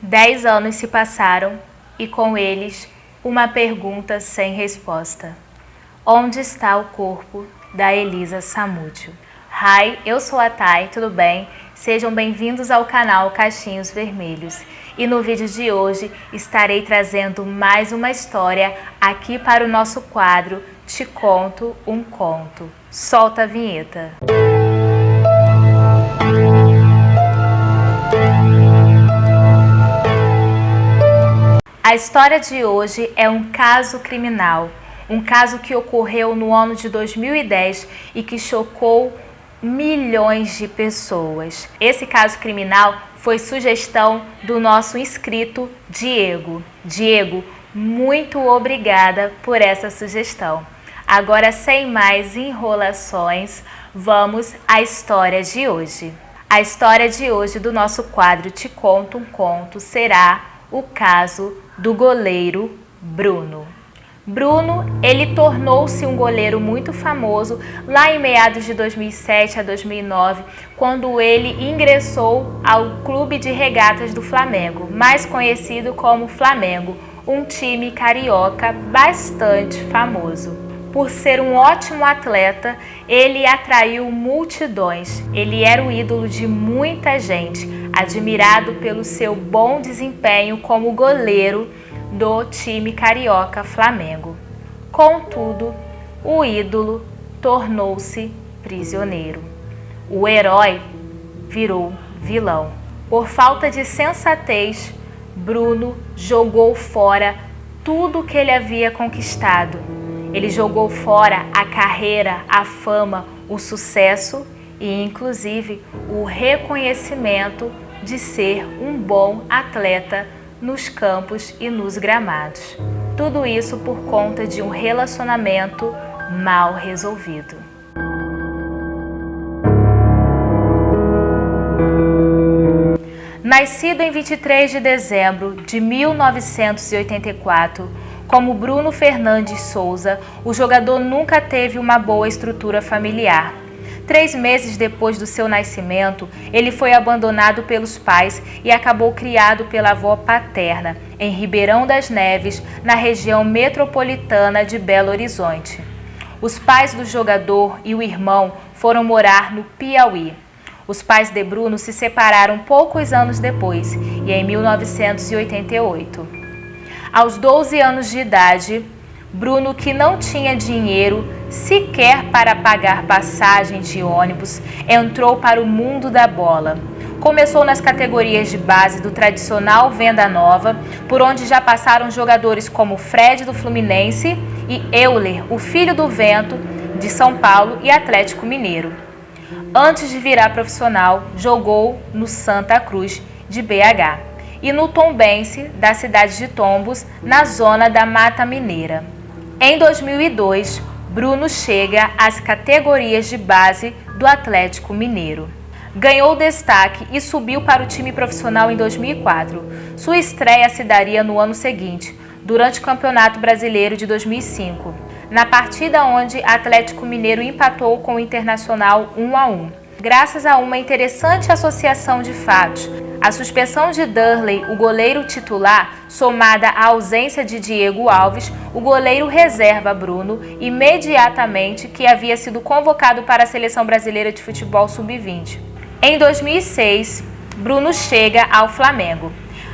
10 anos se passaram e com eles uma pergunta sem resposta. Onde está o corpo da Elisa Samúdio? Hi, eu sou a Thay, tudo bem? Sejam bem-vindos ao canal Cachinhos Vermelhos. E no vídeo de hoje estarei trazendo mais uma história aqui para o nosso quadro Te Conto um Conto. Solta a vinheta. A história de hoje é um caso criminal, um caso que ocorreu no ano de 2010 e que chocou milhões de pessoas. Esse caso criminal foi sugestão do nosso inscrito Diego. Diego, muito obrigada por essa sugestão. Agora, sem mais enrolações, vamos à história de hoje. A história de hoje do nosso quadro Te Conto um Conto será o caso do goleiro Bruno. Bruno, ele tornou-se um goleiro muito famoso lá em meados de 2007 a 2009, quando ele ingressou ao Clube de Regatas do Flamengo, mais conhecido como Flamengo, um time carioca bastante famoso. Por ser um ótimo atleta, ele atraiu multidões. Ele era o ídolo de muita gente, admirado pelo seu bom desempenho como goleiro do time carioca Flamengo. Contudo, o ídolo tornou-se prisioneiro. O herói virou vilão. Por falta de sensatez, Bruno jogou fora tudo que ele havia conquistado. Ele jogou fora a carreira, a fama, o sucesso e, inclusive, o reconhecimento de ser um bom atleta nos campos e nos gramados. Tudo isso por conta de um relacionamento mal resolvido. Nascido em 23 de dezembro de 1984, como Bruno Fernandes Souza, o jogador nunca teve uma boa estrutura familiar. 3 meses depois do seu nascimento, ele foi abandonado pelos pais e acabou criado pela avó paterna, em Ribeirão das Neves, na região metropolitana de Belo Horizonte. Os pais do jogador e o irmão foram morar no Piauí. Os pais de Bruno se separaram poucos anos depois, e em 1988. Aos 12 anos de idade, Bruno, que não tinha dinheiro sequer para pagar passagem de ônibus, entrou para o mundo da bola. Começou nas categorias de base do tradicional Venda Nova, por onde já passaram jogadores como Fred do Fluminense e Euler, o Filho do Vento, de São Paulo e Atlético Mineiro. Antes de virar profissional, jogou no Santa Cruz de BH e no Tombense, da cidade de Tombos, na zona da Mata Mineira. Em 2002, Bruno chega às categorias de base do Atlético Mineiro. Ganhou destaque e subiu para o time profissional em 2004. Sua estreia se daria no ano seguinte, durante o Campeonato Brasileiro de 2005, na partida onde Atlético Mineiro empatou com o Internacional 1-1. Graças a uma interessante associação de fatos, a suspensão de Darley, o goleiro titular, somada à ausência de Diego Alves, o goleiro reserva Bruno, imediatamente que havia sido convocado para a Seleção Brasileira de Futebol Sub-20. Em 2006, Bruno chega ao Flamengo.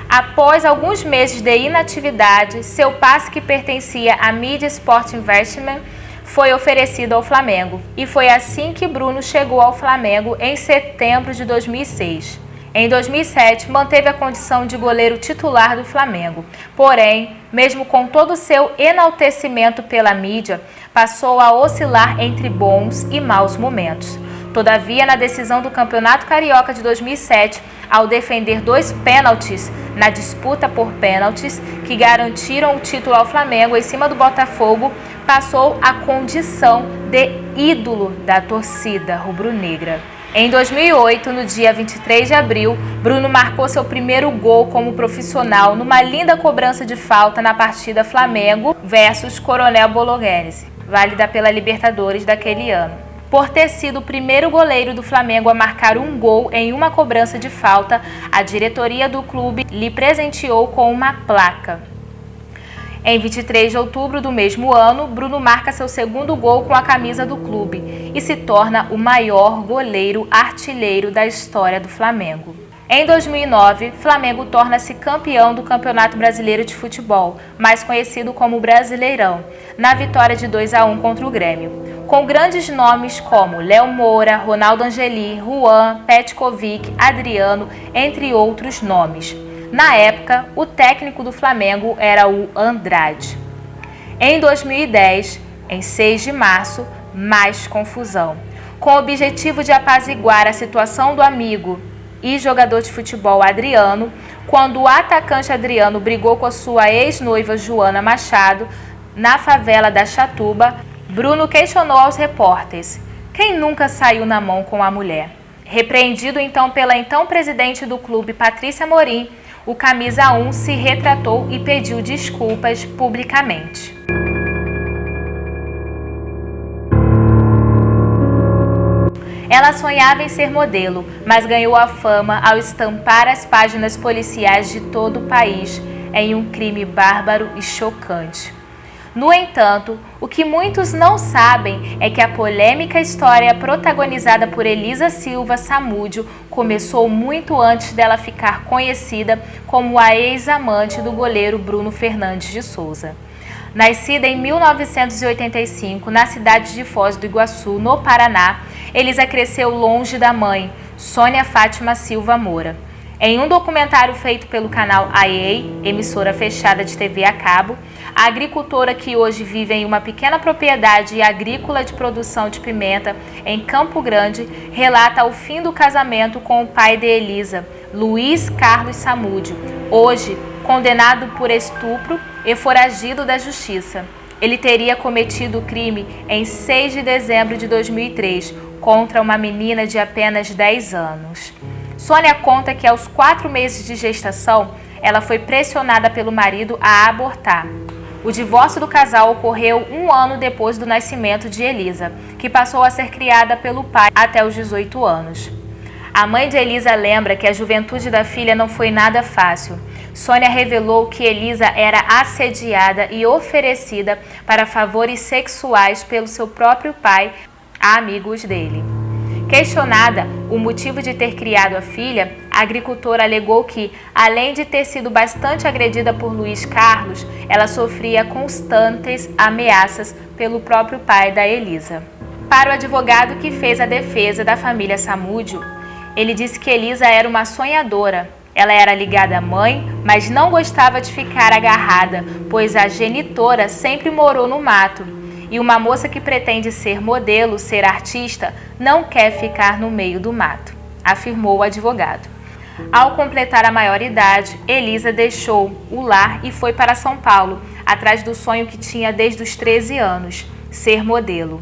Após alguns meses de inatividade, seu passe, que pertencia à Media Sport Investment, foi oferecido ao Flamengo. E foi assim que Bruno chegou ao Flamengo em setembro de 2006. Em 2007, manteve a condição de goleiro titular do Flamengo. Porém, mesmo com todo o seu enaltecimento pela mídia, passou a oscilar entre bons e maus momentos. Todavia, na decisão do Campeonato Carioca de 2007, ao defender 2 pênaltis na disputa por pênaltis que garantiram o título ao Flamengo em cima do Botafogo, passou a condição de ídolo da torcida rubro-negra. Em 2008, no dia 23 de abril, Bruno marcou seu primeiro gol como profissional numa linda cobrança de falta na partida Flamengo versus Coronel Bolognese, válida pela Libertadores daquele ano. Por ter sido o primeiro goleiro do Flamengo a marcar um gol em uma cobrança de falta, a diretoria do clube lhe presenteou com uma placa. Em 23 de outubro do mesmo ano, Bruno marca seu segundo gol com a camisa do clube e se torna o maior goleiro artilheiro da história do Flamengo. Em 2009, Flamengo torna-se campeão do Campeonato Brasileiro de Futebol, mais conhecido como Brasileirão, na vitória de 2-1 contra o Grêmio, com grandes nomes como Léo Moura, Ronaldo Angelim, Juan, Petkovic, Adriano, entre outros nomes. Na época, o técnico do Flamengo era o Andrade. Em 2010, em 6 de março, mais confusão. Com o objetivo de apaziguar a situação do amigo e jogador de futebol Adriano, quando o atacante Adriano brigou com a sua ex-noiva Joana Machado, na favela da Chatuba, Bruno questionou aos repórteres: quem nunca saiu na mão com a mulher? Repreendido então pela então presidente do clube, Patrícia Morim, o camisa 1 se retratou e pediu desculpas publicamente. Ela sonhava em ser modelo, mas ganhou a fama ao estampar as páginas policiais de todo o país em um crime bárbaro e chocante. No entanto, o que muitos não sabem é que a polêmica história protagonizada por Elisa Silva Samúdio começou muito antes dela ficar conhecida como a ex-amante do goleiro Bruno Fernandes de Souza. Nascida em 1985 na cidade de Foz do Iguaçu, no Paraná, Elisa cresceu longe da mãe, Sônia Fátima Silva Moura. Em um documentário feito pelo canal AEI, emissora fechada de TV a cabo, a agricultora que hoje vive em uma pequena propriedade agrícola de produção de pimenta em Campo Grande relata o fim do casamento com o pai de Elisa, Luiz Carlos Samúdio, hoje condenado por estupro e foragido da justiça. Ele teria cometido o crime em 6 de dezembro de 2003 contra uma menina de apenas 10 anos. Sônia conta que aos 4 meses de gestação, ela foi pressionada pelo marido a abortar. O divórcio do casal ocorreu 1 ano depois do nascimento de Elisa, que passou a ser criada pelo pai até os 18 anos. A mãe de Elisa lembra que a juventude da filha não foi nada fácil. Sônia revelou que Elisa era assediada e oferecida para favores sexuais pelo seu próprio pai a amigos dele. Questionada o motivo de ter criado a filha, a agricultora alegou que, além de ter sido bastante agredida por Luiz Carlos, ela sofria constantes ameaças pelo próprio pai da Elisa. Para o advogado que fez a defesa da família Samúdio, ele disse que Elisa era uma sonhadora. Ela era ligada à mãe, mas não gostava de ficar agarrada, pois a genitora sempre morou no mato. E uma moça que pretende ser modelo, ser artista, não quer ficar no meio do mato, afirmou o advogado. Ao completar a maioridade, Elisa deixou o lar e foi para São Paulo, atrás do sonho que tinha desde os 13 anos, ser modelo.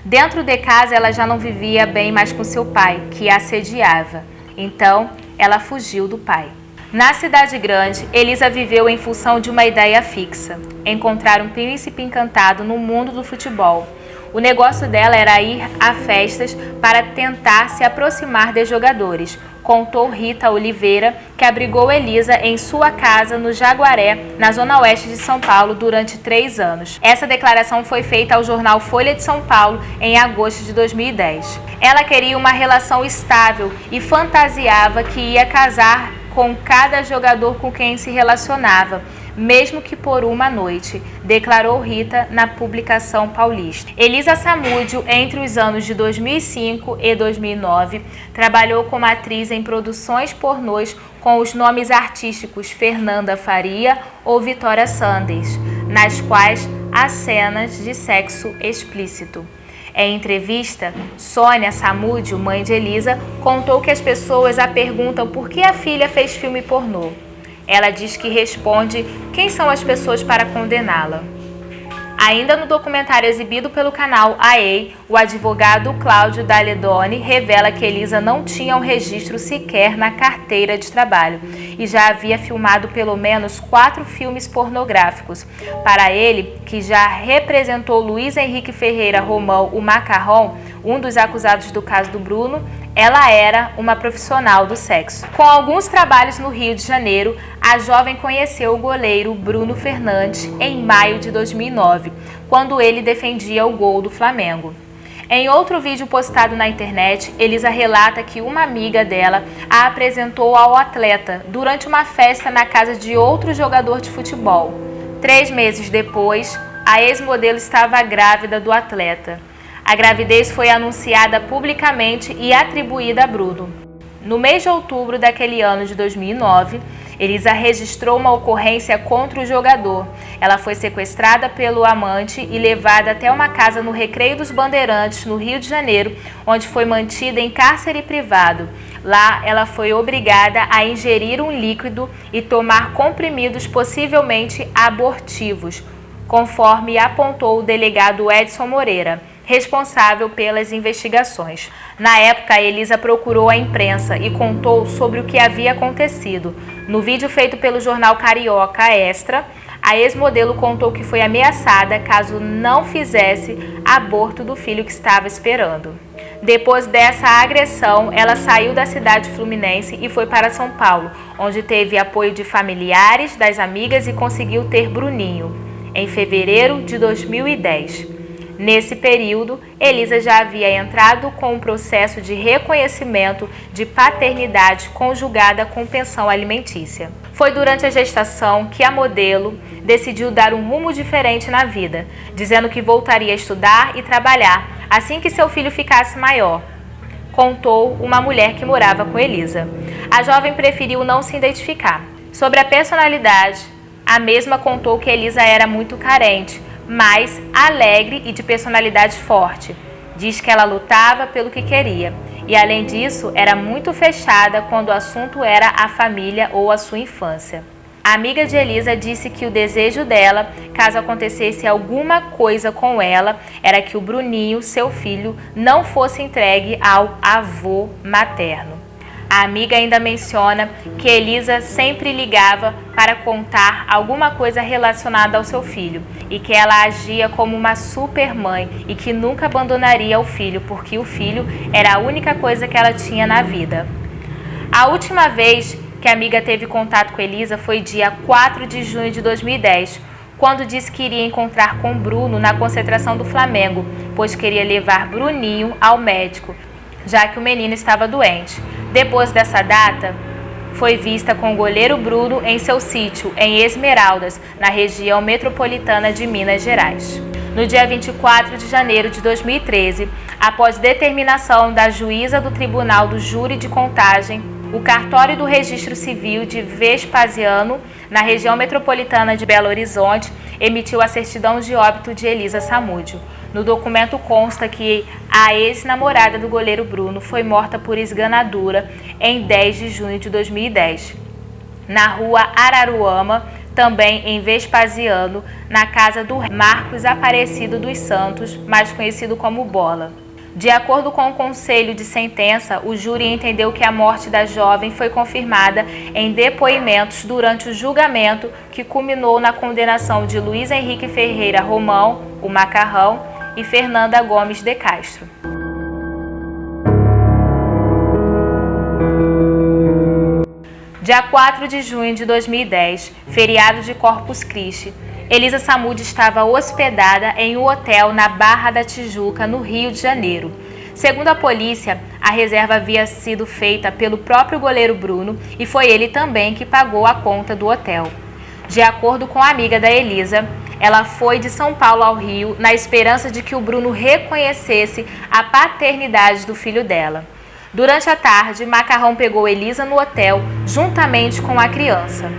Dentro de casa, ela já não vivia bem mais com seu pai, que a assediava. Então, ela fugiu do pai. Na cidade grande, Elisa viveu em função de uma ideia fixa: encontrar um príncipe encantado no mundo do futebol. O negócio dela era ir a festas para tentar se aproximar de jogadores, contou Rita Oliveira, que abrigou Elisa em sua casa no Jaguaré, na zona oeste de São Paulo, durante 3 anos. Essa declaração foi feita ao jornal Folha de São Paulo em agosto de 2010. Ela queria uma relação estável e fantasiava que ia casar com cada jogador com quem se relacionava, mesmo que por uma noite, declarou Rita na publicação paulista. Elisa Samúdio, entre os anos de 2005 e 2009, trabalhou como atriz em produções pornôs com os nomes artísticos Fernanda Faria ou Vitória Sanders, nas quais há cenas de sexo explícito. Em entrevista, Sônia Samúdio, mãe de Elisa, contou que as pessoas a perguntam por que a filha fez filme pornô. Ela diz que responde: quem são as pessoas para condená-la? Ainda no documentário exibido pelo canal AE, o advogado Cláudio Daledoni revela que Elisa não tinha um registro sequer na carteira de trabalho e já havia filmado pelo menos 4 filmes pornográficos. Para ele, que já representou Luiz Henrique Ferreira Romão, o Macarrão, um dos acusados do caso do Bruno, ela era uma profissional do sexo. Com alguns trabalhos no Rio de Janeiro, a jovem conheceu o goleiro Bruno Fernandes em maio de 2009, quando ele defendia o gol do Flamengo. Em outro vídeo postado na internet, Elisa relata que uma amiga dela a apresentou ao atleta durante uma festa na casa de outro jogador de futebol. 3 meses depois, a ex-modelo estava grávida do atleta. A gravidez foi anunciada publicamente e atribuída a Bruno. No mês de outubro daquele ano de 2009, Elisa registrou uma ocorrência contra o jogador. Ela foi sequestrada pelo amante e levada até uma casa no Recreio dos Bandeirantes, no Rio de Janeiro, onde foi mantida em cárcere privado. Lá, ela foi obrigada a ingerir um líquido e tomar comprimidos possivelmente abortivos, conforme apontou o delegado Edson Moreira, responsável pelas investigações. Na época, Elisa procurou a imprensa e contou sobre o que havia acontecido. No vídeo feito pelo jornal Carioca Extra, a ex-modelo contou que foi ameaçada caso não fizesse aborto do filho que estava esperando. Depois dessa agressão, ela saiu da cidade fluminense e foi para São Paulo, onde teve apoio de familiares, das amigas e conseguiu ter Bruninho, em fevereiro de 2010. Nesse período, Elisa já havia entrado com um processo de reconhecimento de paternidade conjugada com pensão alimentícia. Foi durante a gestação que a modelo decidiu dar um rumo diferente na vida, dizendo que voltaria a estudar e trabalhar assim que seu filho ficasse maior, contou uma mulher que morava com Elisa. A jovem preferiu não se identificar. Sobre a personalidade, a mesma contou que Elisa era muito carente, mas alegre e de personalidade forte. Diz que ela lutava pelo que queria e, além disso, era muito fechada quando o assunto era a família ou a sua infância. A amiga de Elisa disse que o desejo dela, caso acontecesse alguma coisa com ela, era que o Bruninho, seu filho, não fosse entregue ao avô materno. A amiga ainda menciona que Elisa sempre ligava para contar alguma coisa relacionada ao seu filho e que ela agia como uma super mãe e que nunca abandonaria o filho, porque o filho era a única coisa que ela tinha na vida. A última vez que a amiga teve contato com Elisa foi dia 4 de junho de 2010, quando disse que iria encontrar com Bruno na concentração do Flamengo, pois queria levar Bruninho ao médico, já que o menino estava doente. Depois dessa data, foi vista com o goleiro Bruno em seu sítio, em Esmeraldas, na região metropolitana de Minas Gerais. No dia 24 de janeiro de 2013, após determinação da juíza do Tribunal do Júri de Contagem, o cartório do Registro Civil de Vespasiano, na região metropolitana de Belo Horizonte, emitiu a certidão de óbito de Elisa Samúdio. No documento consta que a ex-namorada do goleiro Bruno foi morta por esganadura em 10 de junho de 2010, na rua Araruama, também em Vespasiano, na casa do Marcos Aparecido dos Santos, mais conhecido como Bola. De acordo com o conselho de sentença, o júri entendeu que a morte da jovem foi confirmada em depoimentos durante o julgamento que culminou na condenação de Luiz Henrique Ferreira Romão, o Macarrão, e Fernanda Gomes de Castro. Dia 4 de junho de 2010, feriado de Corpus Christi, Elisa Samúdio estava hospedada em um hotel na Barra da Tijuca, no Rio de Janeiro. Segundo a polícia, a reserva havia sido feita pelo próprio goleiro Bruno e foi ele também que pagou a conta do hotel. De acordo com a amiga da Elisa, ela foi de São Paulo ao Rio na esperança de que o Bruno reconhecesse a paternidade do filho dela. Durante a tarde, Macarrão pegou Elisa no hotel juntamente com a criança.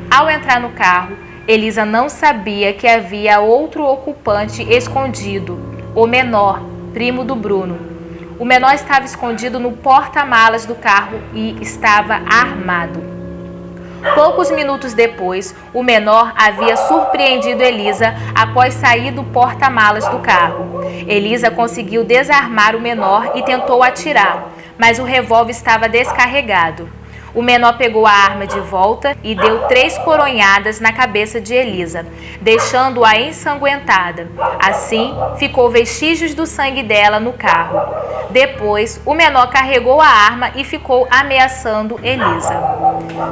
Ao entrar no carro, Elisa não sabia que havia outro ocupante escondido, o menor, primo do Bruno. O menor estava escondido no porta-malas do carro e estava armado. Poucos minutos depois, o menor havia surpreendido Elisa após sair do porta-malas do carro. Elisa conseguiu desarmar o menor e tentou atirar, mas o revólver estava descarregado. O menor pegou a arma de volta e deu 3 coronhadas na cabeça de Elisa, deixando-a ensanguentada. Assim, ficou vestígios do sangue dela no carro. Depois, o menor carregou a arma e ficou ameaçando Elisa.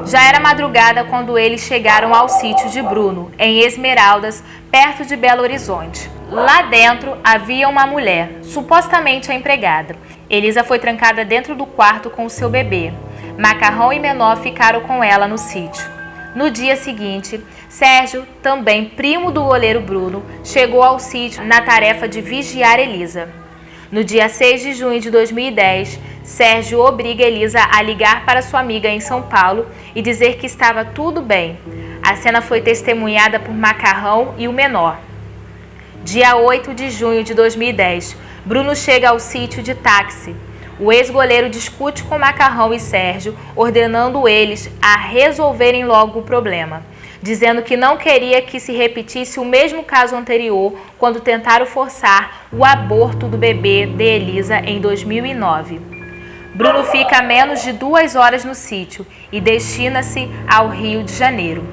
Já era madrugada quando eles chegaram ao sítio de Bruno, em Esmeraldas, perto de Belo Horizonte. Lá dentro havia uma mulher, supostamente a empregada. Elisa foi trancada dentro do quarto com o seu bebê. Macarrão e Menor ficaram com ela no sítio. No dia seguinte, Sérgio, também primo do goleiro Bruno, chegou ao sítio na tarefa de vigiar Elisa. No dia 6 de junho de 2010, Sérgio obriga Elisa a ligar para sua amiga em São Paulo e dizer que estava tudo bem. A cena foi testemunhada por Macarrão e o Menor. Dia 8 de junho de 2010, Bruno chega ao sítio de táxi. O ex-goleiro discute com Macarrão e Sérgio, ordenando eles a resolverem logo o problema, dizendo que não queria que se repetisse o mesmo caso anterior quando tentaram forçar o aborto do bebê de Elisa em 2009. Bruno fica menos de 2 horas no sítio e destina-se ao Rio de Janeiro.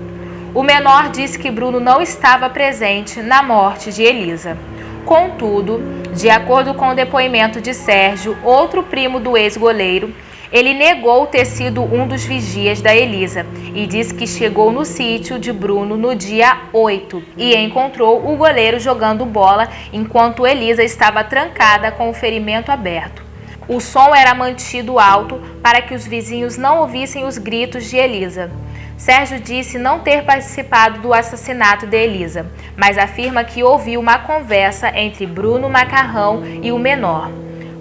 O menor disse que Bruno não estava presente na morte de Elisa. Contudo, de acordo com o depoimento de Sérgio, outro primo do ex-goleiro, ele negou ter sido um dos vigias da Elisa e disse que chegou no sítio de Bruno no dia 8 e encontrou o goleiro jogando bola enquanto Elisa estava trancada com o ferimento aberto. O som era mantido alto para que os vizinhos não ouvissem os gritos de Elisa. Sérgio disse não ter participado do assassinato de Elisa, mas afirma que ouviu uma conversa entre Bruno, Macarrão e o menor.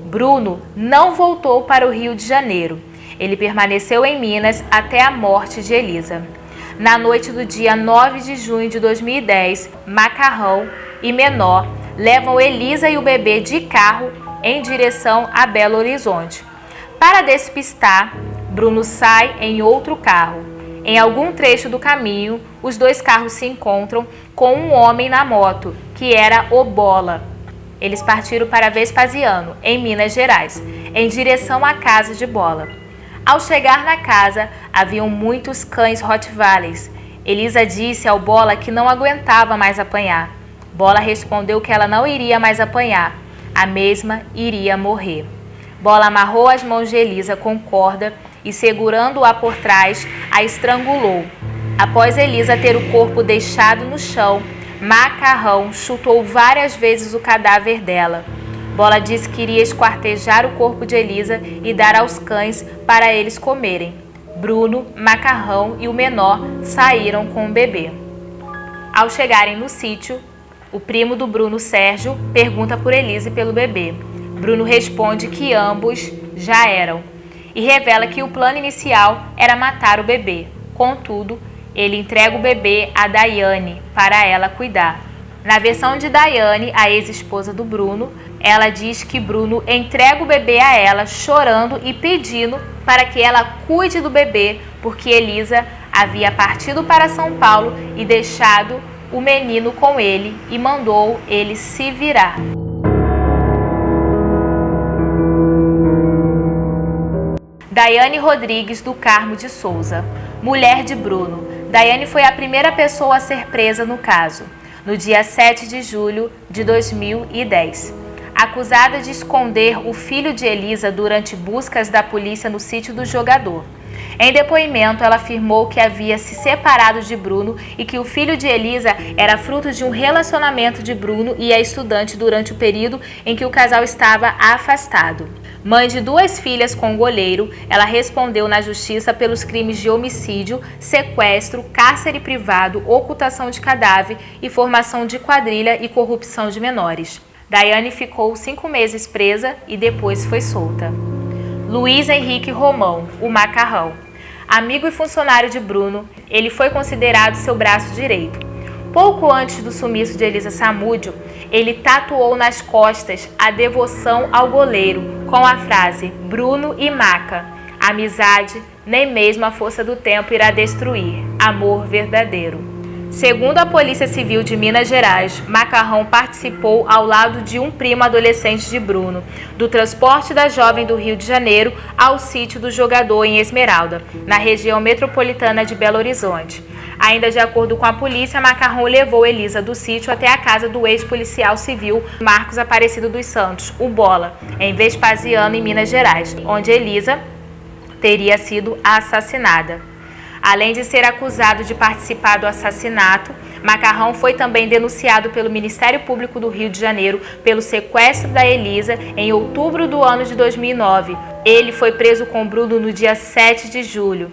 Bruno não voltou para o Rio de Janeiro. Ele permaneceu em Minas até a morte de Elisa. Na noite do dia 9 de junho de 2010, Macarrão e Menor levam Elisa e o bebê de carro em direção a Belo Horizonte. Para despistar, Bruno sai em outro carro. Em algum trecho do caminho, os 2 carros se encontram com um homem na moto, que era o Bola. Eles partiram para Vespasiano, em Minas Gerais, em direção à casa de Bola. Ao chegar na casa, haviam muitos cães Rottweilers. Elisa disse ao Bola que não aguentava mais apanhar. Bola respondeu que ela não iria mais apanhar, a mesma iria morrer. Bola amarrou as mãos de Elisa com corda e, segurando-a por trás, a estrangulou. Após Elisa ter o corpo deixado no chão, Macarrão chutou várias vezes o cadáver dela. Bola disse que iria esquartejar o corpo de Elisa e dar aos cães para eles comerem. Bruno, Macarrão e o menor saíram com o bebê. Ao chegarem no sítio, o primo do Bruno, Sérgio, pergunta por Elisa e pelo bebê. Bruno responde que ambos já eram e revela que o plano inicial era matar o bebê. Contudo, ele entrega o bebê a Daiane para ela cuidar. Na versão de Daiane, a ex-esposa do Bruno, ela diz que Bruno entrega o bebê a ela chorando e pedindo para que ela cuide do bebê, porque Elisa havia partido para São Paulo e deixado o menino com ele e mandou ele se virar. Daiane Rodrigues do Carmo de Souza, mulher de Bruno. Daiane foi a primeira pessoa a ser presa no caso, no dia 7 de julho de 2010. Acusada de esconder o filho de Elisa durante buscas da polícia no sítio do jogador. Em depoimento, ela afirmou que havia se separado de Bruno e que o filho de Elisa era fruto de um relacionamento de Bruno e a estudante durante o período em que o casal estava afastado. Mãe de 2 filhas com o goleiro, ela respondeu na justiça pelos crimes de homicídio, sequestro, cárcere privado, ocultação de cadáver e formação de quadrilha e corrupção de menores. Daiane ficou 5 meses presa e depois foi solta. Luiz Henrique Romão, o Macarrão. Amigo e funcionário de Bruno, ele foi considerado seu braço direito. Pouco antes do sumiço de Elisa Samúdio, ele tatuou nas costas a devoção ao goleiro com a frase Bruno e Maca. Amizade, nem mesmo a força do tempo irá destruir. Amor verdadeiro. Segundo a Polícia Civil de Minas Gerais, Macarrão participou ao lado de um primo adolescente de Bruno, do transporte da jovem do Rio de Janeiro ao sítio do jogador em Esmeralda, na região metropolitana de Belo Horizonte. Ainda de acordo com a polícia, Macarrão levou Elisa do sítio até a casa do ex-policial civil Marcos Aparecido dos Santos, o Bola, em Vespasiano, em Minas Gerais, onde Elisa teria sido assassinada. Além de ser acusado de participar do assassinato, Macarrão foi também denunciado pelo Ministério Público do Rio de Janeiro pelo sequestro da Elisa em outubro do ano de 2009. Ele foi preso com Bruno no dia 7 de julho.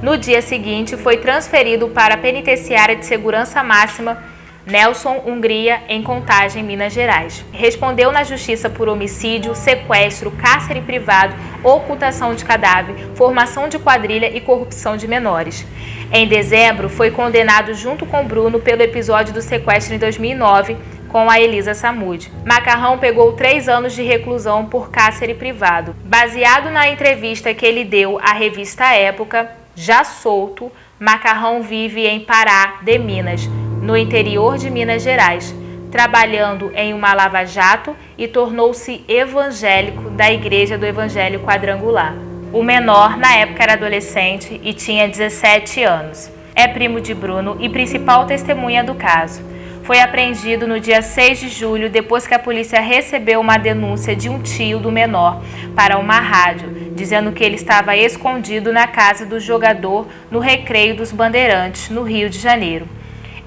No dia seguinte, foi transferido para a Penitenciária de Segurança Máxima Nelson Hungria, em Contagem, Minas Gerais. Respondeu na Justiça por homicídio, sequestro, cárcere privado, ocultação de cadáver, formação de quadrilha e corrupção de menores. Em dezembro, foi condenado junto com Bruno pelo episódio do sequestro em 2009 com a Elisa Samud. Macarrão pegou 3 anos de reclusão por cárcere privado. Baseado na entrevista que ele deu à revista Época, já solto, Macarrão vive em Pará de Minas, no interior de Minas Gerais, trabalhando em uma lava-jato e tornou-se evangélico da Igreja do Evangelho Quadrangular. O menor, na época, era adolescente e tinha 17 anos. É primo de Bruno e principal testemunha do caso. Foi apreendido no dia 6 de julho, depois que a polícia recebeu uma denúncia de um tio do menor para uma rádio, dizendo que ele estava escondido na casa do jogador no Recreio dos Bandeirantes, no Rio de Janeiro.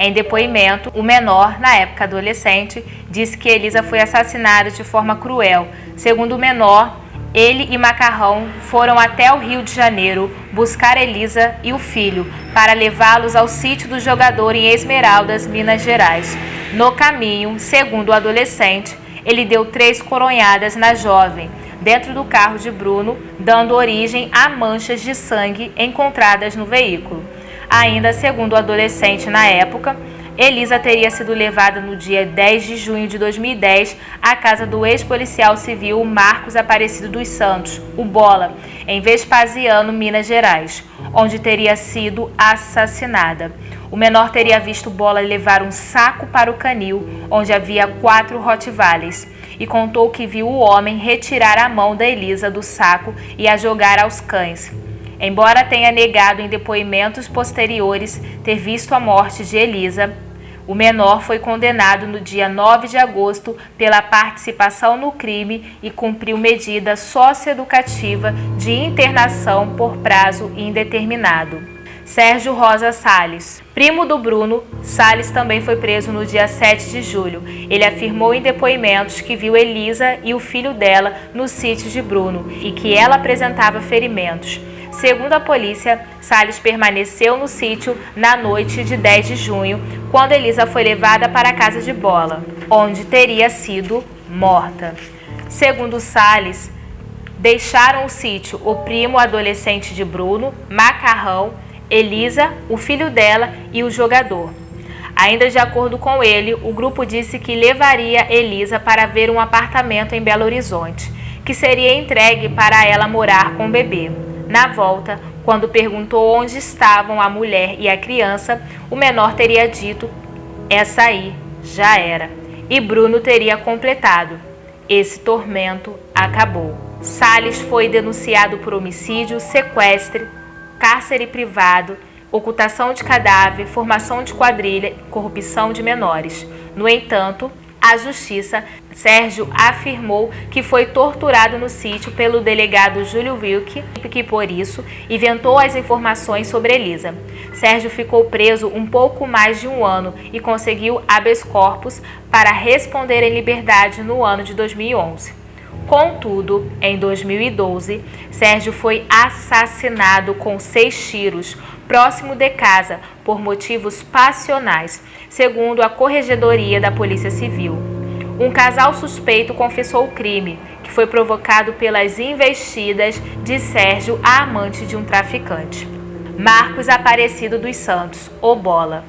Em depoimento, o menor, na época adolescente, disse que Elisa foi assassinada de forma cruel. Segundo o menor, ele e Macarrão foram até o Rio de Janeiro buscar Elisa e o filho para levá-los ao sítio do jogador em Esmeraldas, Minas Gerais. No caminho, segundo o adolescente, ele deu 3 coronhadas na jovem, dentro do carro de Bruno, dando origem a manchas de sangue encontradas no veículo. Ainda segundo o adolescente na época, Elisa teria sido levada no dia 10 de junho de 2010 à casa do ex-policial civil Marcos Aparecido dos Santos, o Bola, em Vespasiano, Minas Gerais, onde teria sido assassinada. O menor teria visto Bola levar um saco para o canil, onde havia 4 rottweilers, e contou que viu o homem retirar a mão da Elisa do saco e a jogar aos cães. Embora tenha negado em depoimentos posteriores ter visto a morte de Elisa, o menor foi condenado no dia 9 de agosto pela participação no crime e cumpriu medida socioeducativa de internação por prazo indeterminado. Sérgio Rosa Salles. Primo do Bruno, Salles também foi preso no dia 7 de julho. Ele afirmou em depoimentos que viu Elisa e o filho dela no sítio de Bruno e que ela apresentava ferimentos. Segundo a polícia, Salles permaneceu no sítio na noite de 10 de junho, quando Elisa foi levada para a casa de Bola, onde teria sido morta. Segundo Salles, deixaram o sítio o primo adolescente de Bruno, Macarrão, Elisa, o filho dela e o jogador. Ainda de acordo com ele, o grupo disse que levaria Elisa para ver um apartamento em Belo Horizonte, que seria entregue para ela morar com o bebê. Na volta, quando perguntou onde estavam a mulher e a criança, o menor teria dito: "Essa aí já era." E Bruno teria completado: "Esse tormento acabou." Salles foi denunciado por homicídio, sequestro, cárcere privado, ocultação de cadáver, formação de quadrilha e corrupção de menores. No entanto, a Justiça, Sérgio afirmou que foi torturado no sítio pelo delegado Júlio Wilke, que por isso inventou as informações sobre Elisa. Sérgio ficou preso um pouco mais de 1 ano e conseguiu habeas corpus para responder em liberdade no ano de 2011. Contudo, em 2012, Sérgio foi assassinado com 6 tiros, próximo de casa, por motivos passionais, segundo a Corregedoria da Polícia Civil. Um casal suspeito confessou o crime, que foi provocado pelas investidas de Sérgio à amante de um traficante, Marcos Aparecido dos Santos, o Bola.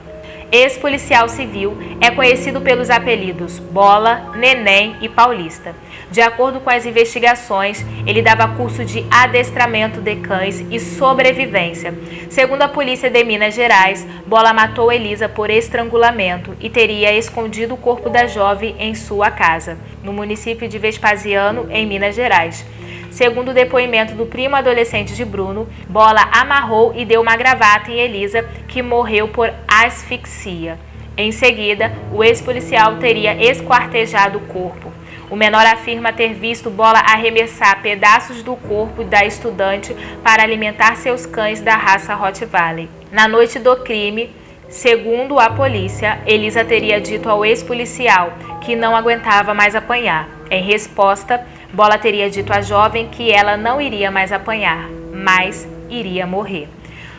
ex-policial civil, é conhecido pelos apelidos Bola, Neném e Paulista. De acordo com as investigações, ele dava curso de adestramento de cães e sobrevivência. Segundo a polícia de Minas Gerais, Bola matou Elisa por estrangulamento e teria escondido o corpo da jovem em sua casa, no município de Vespasiano, em Minas Gerais. Segundo o depoimento do primo adolescente de Bruno, Bola amarrou e deu uma gravata em Elisa, que morreu por asfixia. Em seguida, o ex-policial teria esquartejado o corpo. O menor afirma ter visto Bola arremessar pedaços do corpo da estudante para alimentar seus cães da raça Rottweiler. Na noite do crime, segundo a polícia, Elisa teria dito ao ex-policial que não aguentava mais apanhar. Em resposta, Bola teria dito à jovem que ela não iria mais apanhar, mas iria morrer.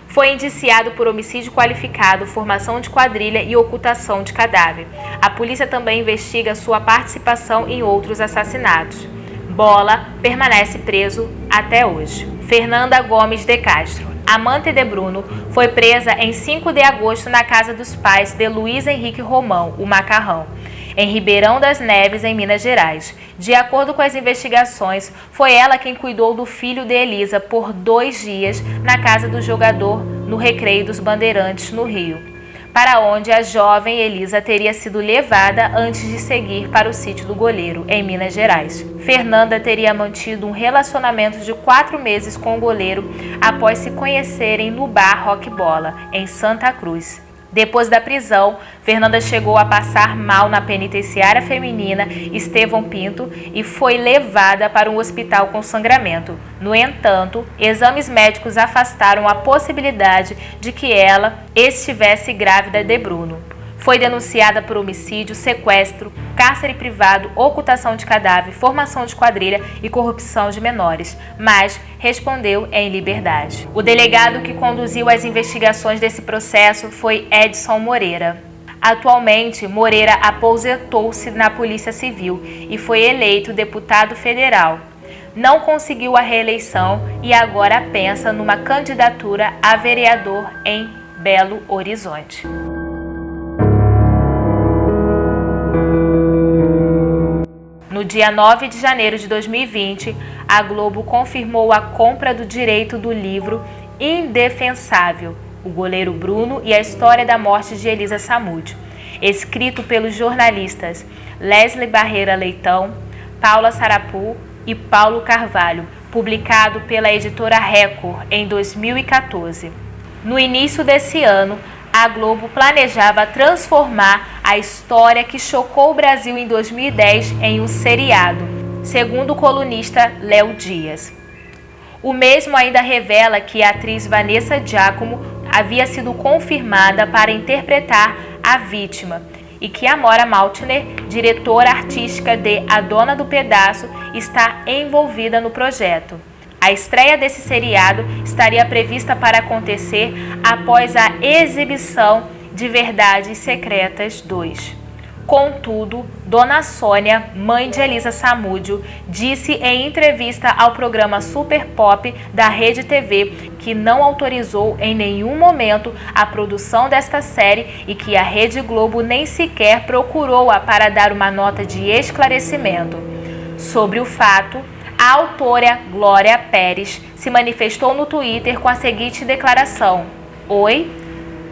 Foi indiciado por homicídio qualificado, formação de quadrilha e ocultação de cadáver. A polícia também investiga sua participação em outros assassinatos. Bola permanece preso até hoje. Fernanda Gomes de Castro, amante de Bruno, foi presa em 5 de agosto na casa dos pais de Luiz Henrique Romão, o Macarrão, em Ribeirão das Neves, em Minas Gerais. De acordo com as investigações, foi ela quem cuidou do filho de Elisa por 2 dias na casa do jogador no Recreio dos Bandeirantes, no Rio, para onde a jovem Elisa teria sido levada antes de seguir para o sítio do goleiro, em Minas Gerais. Fernanda teria mantido um relacionamento de 4 meses com o goleiro após se conhecerem no bar Rock Bola, em Santa Cruz. Depois da prisão, Fernanda chegou a passar mal na penitenciária feminina Estevão Pinto e foi levada para um hospital com sangramento. No entanto, exames médicos afastaram a possibilidade de que ela estivesse grávida de Bruno. Foi denunciada por homicídio, sequestro, cárcere privado, ocultação de cadáver, formação de quadrilha e corrupção de menores, mas respondeu em liberdade. O delegado que conduziu as investigações desse processo foi Edson Moreira. Atualmente, Moreira aposentou-se na Polícia Civil e foi eleito deputado federal. Não conseguiu a reeleição e agora pensa numa candidatura a vereador em Belo Horizonte. No dia 9 de janeiro de 2020, a Globo confirmou a compra do direito do livro Indefensável, o goleiro Bruno e a história da morte de Elisa Samúdio, escrito pelos jornalistas Leslie Barreira Leitão, Paula Sarapu e Paulo Carvalho, publicado pela editora Record em 2014. No início desse ano, a Globo planejava transformar a história que chocou o Brasil em 2010 em um seriado, segundo o colunista Léo Dias. O mesmo ainda revela que a atriz Vanessa Giacomo havia sido confirmada para interpretar a vítima e que Amora Maltner, diretora artística de A Dona do Pedaço, está envolvida no projeto. A estreia desse seriado estaria prevista para acontecer após a exibição de Verdades Secretas 2. Contudo, Dona Sônia, mãe de Elisa Samúdio, disse em entrevista ao programa Super Pop da Rede TV que não autorizou em nenhum momento a produção desta série e que a Rede Globo nem sequer procurou-a para dar uma nota de esclarecimento. Sobre o fato, a autora Glória Pérez se manifestou no Twitter com a seguinte declaração: "Oi,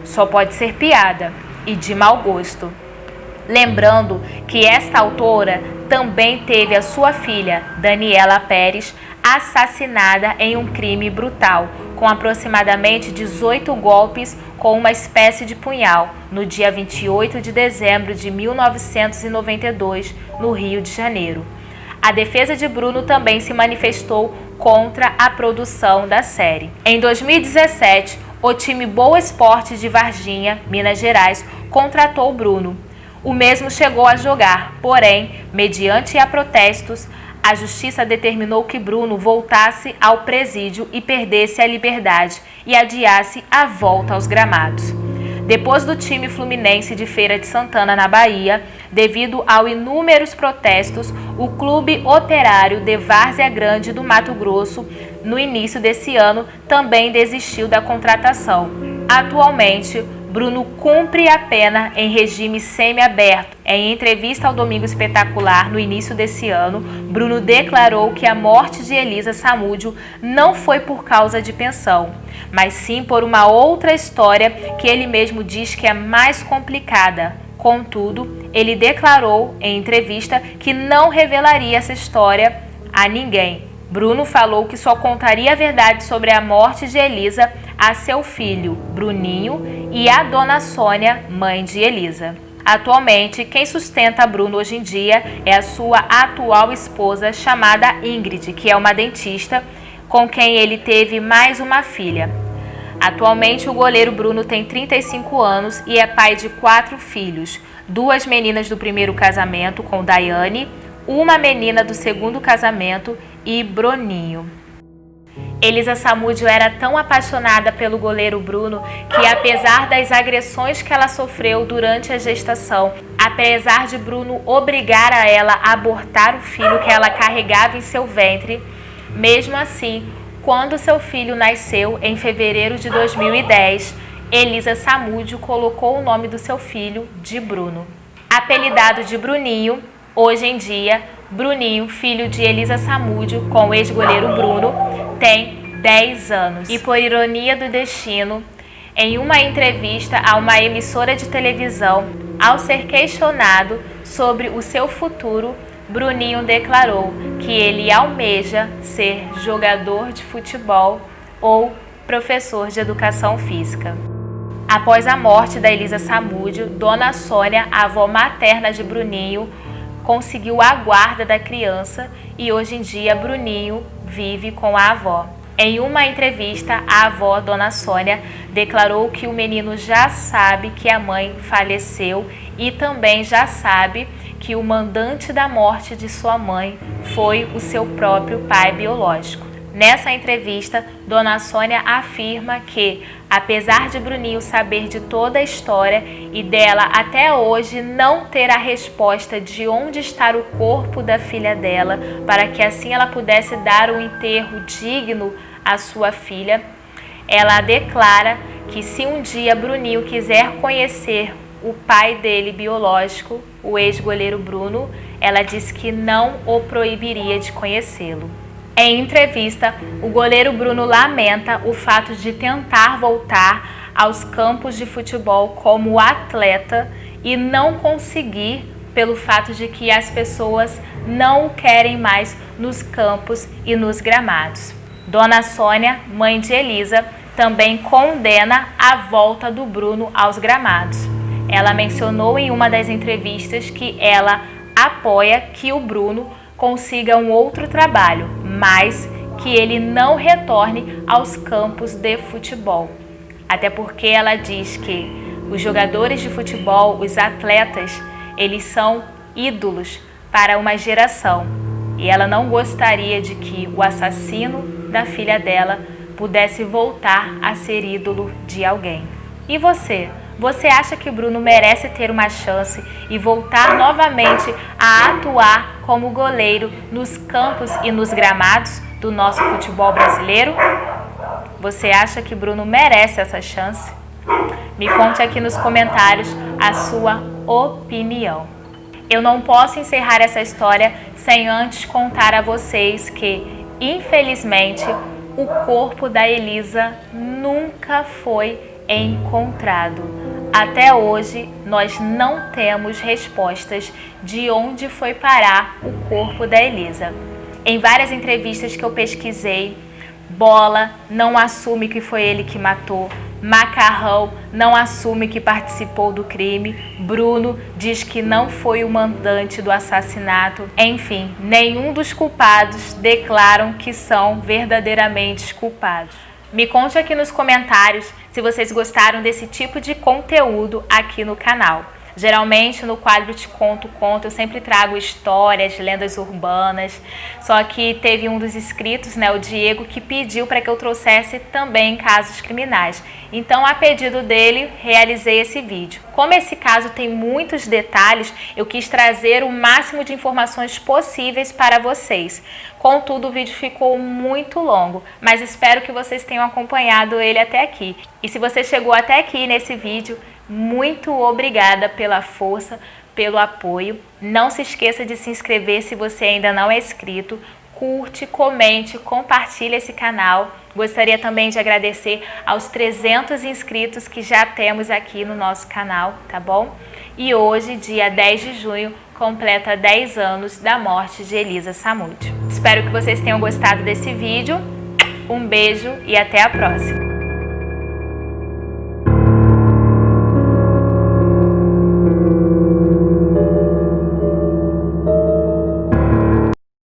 só pode ser piada e de mau gosto." Lembrando que esta autora também teve a sua filha, Daniela Pérez, assassinada em um crime brutal, com aproximadamente 18 golpes com uma espécie de punhal, no dia 28 de dezembro de 1992, no Rio de Janeiro. A defesa de Bruno também se manifestou contra a produção da série. Em 2017, o time Boa Esporte de Varginha, Minas Gerais, contratou Bruno. O mesmo chegou a jogar, porém, mediante a protestos, a justiça determinou que Bruno voltasse ao presídio e perdesse a liberdade e adiasse a volta aos gramados. Depois do time fluminense de Feira de Santana, na Bahia, devido aos inúmeros protestos, o Clube Operário de Várzea Grande do Mato Grosso, no início desse ano, também desistiu da contratação. Atualmente, Bruno cumpre a pena em regime semiaberto. Em entrevista ao Domingo Espetacular, no início desse ano, Bruno declarou que a morte de Elisa Samúdio não foi por causa de pensão, mas sim por uma outra história que ele mesmo diz que é mais complicada. Contudo, ele declarou em entrevista que não revelaria essa história a ninguém. Bruno falou que só contaria a verdade sobre a morte de Elisa a seu filho, Bruninho, e a dona Sônia, mãe de Elisa. Atualmente, quem sustenta Bruno hoje em dia é a sua atual esposa, chamada Ingrid, que é uma dentista, com quem ele teve mais uma filha. Atualmente, o goleiro Bruno tem 35 anos e é pai de 4 filhos, 2 meninas do primeiro casamento com Daiane, uma menina do segundo casamento e Bruninho. Elisa Samúdio era tão apaixonada pelo goleiro Bruno que, apesar das agressões que ela sofreu durante a gestação, apesar de Bruno obrigar a ela a abortar o filho que ela carregava em seu ventre, mesmo assim, quando seu filho nasceu em fevereiro de 2010, Elisa Samúdio colocou o nome do seu filho de Bruno. Apelidado de Bruninho, hoje em dia, Bruninho, filho de Elisa Samúdio com o ex-goleiro Bruno, tem 10 anos. E por ironia do destino, em uma entrevista a uma emissora de televisão, ao ser questionado sobre o seu futuro, Bruninho declarou que ele almeja ser jogador de futebol ou professor de educação física. Após a morte da Elisa Samúdio, Dona Sônia, a avó materna de Bruninho, conseguiu a guarda da criança e hoje em dia Bruninho vive com a avó. Em uma entrevista, a avó, Dona Sônia, declarou que o menino já sabe que a mãe faleceu e também já sabe que o mandante da morte de sua mãe foi o seu próprio pai biológico. Nessa entrevista, Dona Sônia afirma que, apesar de Bruninho saber de toda a história e dela até hoje não ter a resposta de onde está o corpo da filha dela, para que assim ela pudesse dar um enterro digno à sua filha, ela declara que se um dia Bruninho quiser conhecer o pai dele biológico, o ex-goleiro Bruno, ela diz que não o proibiria de conhecê-lo. Em entrevista, o goleiro Bruno lamenta o fato de tentar voltar aos campos de futebol como atleta e não conseguir pelo fato de que as pessoas não o querem mais nos campos e nos gramados. Dona Sônia, mãe de Elisa, também condena a volta do Bruno aos gramados. Ela mencionou em uma das entrevistas que ela apoia que o Bruno consiga um outro trabalho, mas que ele não retorne aos campos de futebol. Até porque ela diz que os jogadores de futebol, os atletas, eles são ídolos para uma geração. E ela não gostaria de que o assassino da filha dela pudesse voltar a ser ídolo de alguém. E você? Você acha que Bruno merece ter uma chance e voltar novamente a atuar como goleiro nos campos e nos gramados do nosso futebol brasileiro? Você acha que Bruno merece essa chance? Me conte aqui nos comentários a sua opinião. Eu não posso encerrar essa história sem antes contar a vocês que, infelizmente, o corpo da Elisa nunca foi encontrado. Até hoje, nós não temos respostas de onde foi parar o corpo da Elisa. Em várias entrevistas que eu pesquisei, Bola não assume que foi ele que matou, Macarrão não assume que participou do crime, Bruno diz que não foi o mandante do assassinato. Enfim, nenhum dos culpados declaram que são verdadeiramente culpados. Me conte aqui nos comentários se vocês gostaram desse tipo de conteúdo aqui no canal. Geralmente no quadro Te Conto Conto eu sempre trago histórias, lendas urbanas, só que teve um dos inscritos, né, o Diego, que pediu para que eu trouxesse também casos criminais. Então, a pedido dele, realizei esse vídeo. Como esse caso tem muitos detalhes, eu quis trazer o máximo de informações possíveis para vocês. Contudo, o vídeo ficou muito longo, mas espero que vocês tenham acompanhado ele até aqui. E se você chegou até aqui nesse vídeo, muito obrigada pela força, pelo apoio. Não se esqueça de se inscrever se você ainda não é inscrito. Curte, comente, compartilhe esse canal. Gostaria também de agradecer aos 300 inscritos que já temos aqui no nosso canal, tá bom? E hoje, dia 10 de junho, completa 10 anos da morte de Elisa Samúdio. Espero que vocês tenham gostado desse vídeo. Um beijo e até a próxima!